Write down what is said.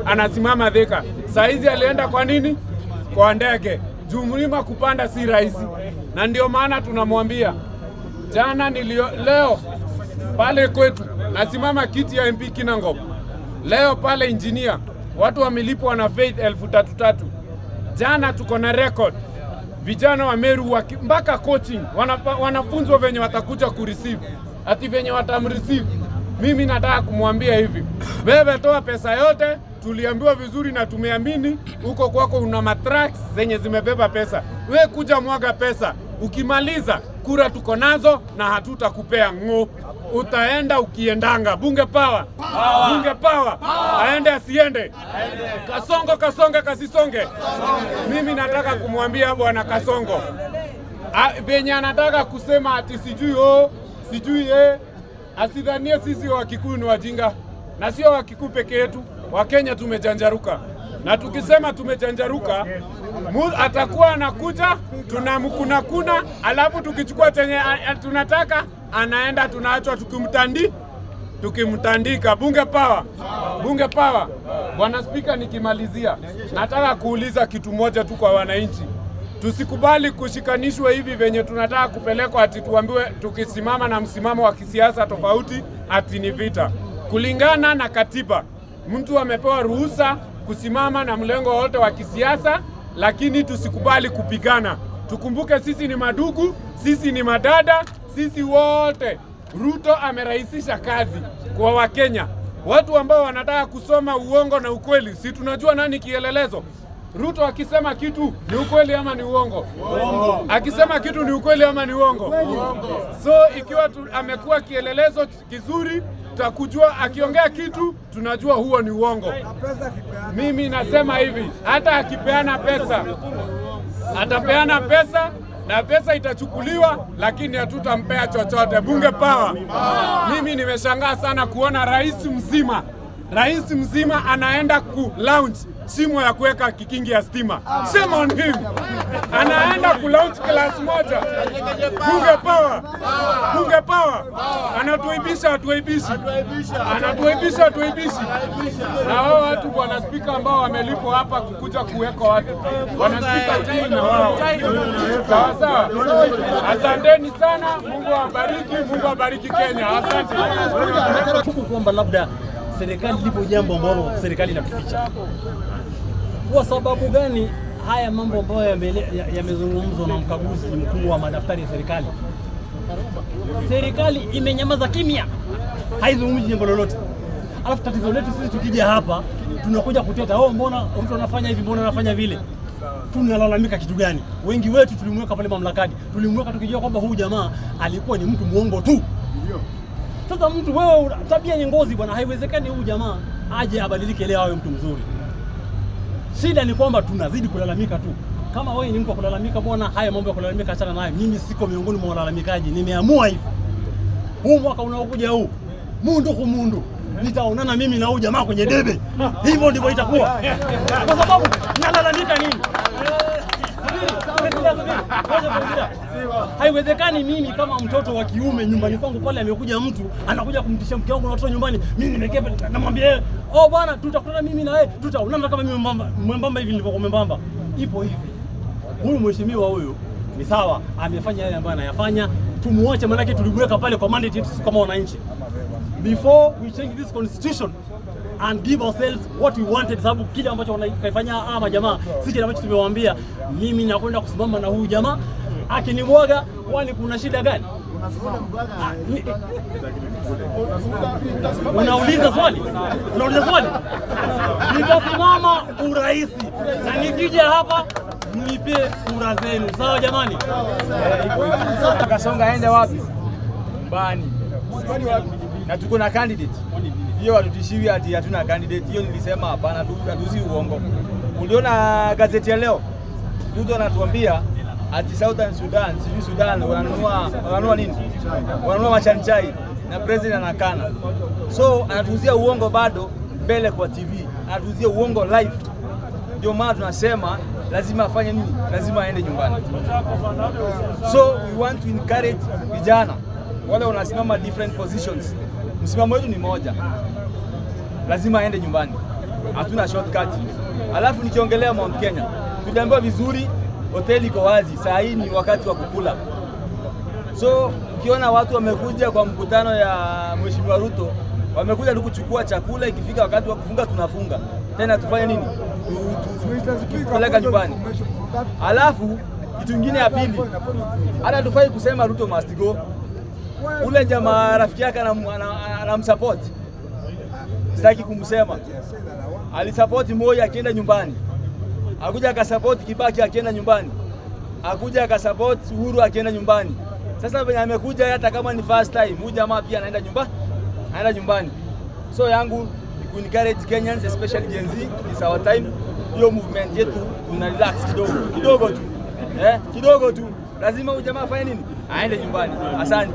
anasimama Thika. Saizi alienda kwa nini? Kwa ndege. Juu mlima kupanda si rahisi. Na ndio maana tunamwambia jana leo pale kwetu nasimama kiti ya MP Kinangop. Leo pale engineer watu wamelipwa na Faith 3,300. Jana tuko na record. Vijana wa Meru mpaka coaching wanafunzwa venye watakuja kureceive. Ati venye watamreceive. Mimi nataka kumwambia hivi. Wewe toa pesa yote, tuliambiwa vizuri na tumeamini huko kwako una matracks zenye zimebeba pesa. We kuja mwaga pesa. Ukimaliza kura tuko nazo na hatutakupea ngo. Utaenda ukiendanga. Bunge power. Bunge power. Aende asiende. Kasongo kasonge kasisonge. Mimi nataka kumwambia bwana Kasongo. Venye anataka kusema ati sijui asidhanie sisi wa Kikuyu ni wajinga. Na sio wa Kikuyu peke yetu, wa Kenya tumejanjaruka. Na tukisema tumejanjaruka, atakuwa anakuja, tunamkuna, alafu tukichukua chenye tunataka, anaenda tunaachwa tukimtandika. Bunge power. Bunge power. Bwana Spika, nikimalizia, nataka kuuliza kitu moja tu kwa wananchi. Tusikubali kushikanishwa hivi venye tunataka kupelekwa ati tuambiwe tukisimama na msimamo wa kisiasa tofauti ati ni vita. Kulingana na katiba, mtu amepewa ruhusa kusimama na mlengo wote wa kisiasa, lakini tusikubali kupigana. Tukumbuke sisi ni madugu, sisi ni madada, sisi wote. Ruto amerahisisha kazi kwa Wakenya. Watu ambao wanataka kusoma uongo na ukweli, si tunajua nani kielelezo? Ruto akisema kitu ni ukweli ama ni uongo? Uongo. Akisema kitu ni ukweli ama ni uongo? Uongo. So ikiwa amekuwa kielelezo kizuri, tutakujua akiongea kitu tunajua huo ni uongo. Mimi nasema hivi, hata akipeana pesa, atapeana pesa na pesa itachukuliwa, lakini hatutampea chochote. Bunge power. Mimi nimeshangaa sana kuona rais mzima anaenda ku launch simu ya kuweka kikingi ya stima. Shame on him. Anaenda ku launch class moja. Bunge power. Bunge power. Anatuibisha. Na hao watu bwana Spika ambao wamelipwa hapa kukuja kuweka watu. Bwana Spika chini na wao. Sawa. Asanteni sana. Mungu awabariki Kenya. Asante. Kwamba labda serikali lipo jambo ambalo serikali inaficha. Kwa sababu gani haya mambo ambayo yamezungumzwa na mkaguzi mkuu wa madaftari ya serikali? Serikali imenyamaza kimya. Haizungumzi jambo lolote. Alafu tatizo letu sisi tukija hapa tunakuja kuteta, mbona mtu anafanya hivi, mbona anafanya vile? Tunalalamika kitu gani? Wengi wetu tulimweka pale mamlakani. Tulimweka tukijua kwamba huyu jamaa alikuwa ni mtu muongo tu. Sasa mtu wewe tabia nyongozi bwana, haiwezekani huyu jamaa aje abadilike leo awe mtu mzuri. Shida ni kwamba tunazidi kulalamika tu. Kama wewe ni mtu wa kulalamika, bwana, haya mambo ya kulalamika achana nayo. Mimi siko miongoni mwa walalamikaji. Nimeamua hivi. Huu mwaka unaokuja huu, mundu nitaonana mimi na huyu jamaa kwenye debe. Hivyo ndivyo itakuwa. Kwa sababu nalalamika nini? Haiwezekani mimi kama mtoto wa kiume nyumbani kwangu pale amekuja mtu anakuja kumtisha mke wangu na watoto nyumbani, mimi nimekepa namwambia yeye, bwana tutakutana mimi na wewe, tutaonana kama mimi mwembamba hivi nilivyokuwa mwembamba. Ipo hivi. Huyu mheshimiwa huyu ni sawa, amefanya yale ambayo anayafanya, tumuache maana yake tulimweka pale kwa mandate yetu kama wananchi. Before we change this constitution and give ourselves what we wanted, sababu kile ambacho wanaifanya ama jamaa si kile ambacho tumewaambia. Mimi nakwenda kusimama na huyu jamaa, akinimwaga kwani kuna shida gani? Unauliza swali? Nitasimama urais na nikija hapa nipe kura zenu. Sawa jamani? Kasongo aende wapi? Nyumbani. Na tuko na candidate. Hiyo watutishiwi ati hatuna candidate. Hiyo nilisema hapana, hatuzi uongo. Uliona gazeti ya leo? Ruto anatuambia ati Southern Sudan wananunua nini? Wananunua majani chai na president anakana. So anatuzia uongo bado mbele kwa TV. Anatuzia uongo live. Ndio maana tunasema lazima afanye nini? Lazima aende nyumbani. So we want to encourage vijana wale wanasimama different positions. Msimamo wetu ni moja. Lazima aende nyumbani. hatuna shortcut. Alafu nikiongelea Mount Kenya, tuliambiwa vizuri hoteli iko wazi, saa hii ni wakati wa kukula. So ukiona watu wamekuja kwa mkutano ya Mheshimiwa Ruto, wamekuja tu kuchukua chakula, ikifika wakati wa kufunga tunafunga. Tena tufanye nini? Tupeleka nyumbani. Alafu kitu kingine ya pili, hata tufai kusema Ruto must go. Ule jamaa rafiki yake anamsupport. Sitaki kumsema. Alisupport Moi akienda nyumbani. Akuja akasupport Kibaki akienda nyumbani. Akuja akasupport Uhuru akienda nyumbani. Sasa venye amekuja hata kama ni first time, huyu jamaa pia anaenda nyumbani. So yangu ni ku encourage Kenyans, especially Gen Z, it's our time. Hiyo movement yetu tuna relax kidogo tu. Kidogo tu. Lazima huyu jamaa afanye nini? Aende nyumbani. Asante.